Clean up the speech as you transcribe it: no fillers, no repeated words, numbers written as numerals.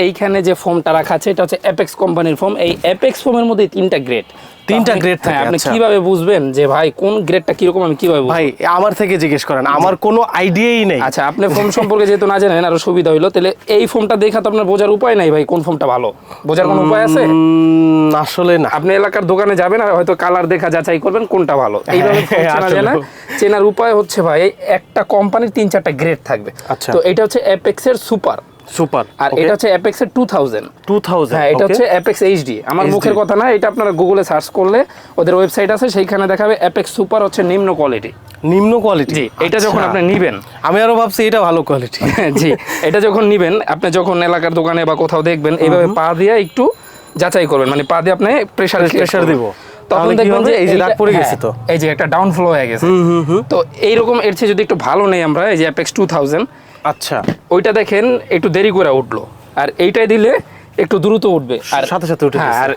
এইখানে যে ফোমটা রাখা আছে এটা হচ্ছে অ্যাপেক্স কোম্পানির ফোম। এই অ্যাপেক্স ফোমের মধ্যে তিনটা গ্রেড থাকে। আপনি কিভাবে বুঝবেন যে ভাই কোন গ্রেডটা কিরকম, আমি কিভাবে বুঝবো? ভাই আমার থেকে জিজ্ঞেস করেন, আমার কোনো আইডিয়াই নেই। আচ্ছা, আপনি ফোম সম্পর্কে যেহেতু না জানেন আরো সুবিধা হইলো, তাহলে এই ফোমটা দেখা তো আপনার বোঝার উপায় নাই ভাই কোন ফোমটা ভালো। বোঝার কোনো উপায় আছে? আসলে না। আপনি এলাকার দোকানে যাবেন আর হয়তো কালার দেখা যাচাই করবেন কোনটা ভালো। এইভাবে ফোম চেনা যায় না। চেনার উপায় হচ্ছে ভাই একটা কোম্পানির 3-4টা গ্রেড থাকবে। তো এটা হচ্ছে অ্যাপেক্সের সুপার, আর এটা হচ্ছে অ্যাপেক্সের 2000। হ্যাঁ, এটা হচ্ছে অ্যাপেক্স এইচডি। আমার মুখের কথা না, এটা আপনারা গুগলে সার্চ করলে ওদের ওয়েবসাইট আছে, সেইখানে দেখাবে অ্যাপেক্স সুপার হচ্ছে নিম্ন কোয়ালিটি। নিম্ন কোয়ালিটি? জি, এটা যখন আপনি নিবেন, আমি আরো ভাবছি এটা ভালো কোয়ালিটি। জি, এটা যখন নিবেন, আপনি যখন এলাকার দোকানে বা কোথাও দেখবেন, এইভাবে পা দিয়ে একটু যাচাই করবেন, মানে পা দিয়ে আপনি প্রেসার দিব, তখন দেখবেন যে এই যে দাগ পড়ে গেছে, তো এই যে একটা ডাউনফ্লো হয়ে গেছে। তো এইরকম এর চেয়ে যদি একটু ভালো নেই আমরা, এই যে অ্যাপেক্স 2000, আচ্ছা, ওইটা দেখেন একটু দেরি করে উঠলো, আর এইটাই দিলে একটু দ্রুত উঠবে, আর সাথে সাথে উঠে আর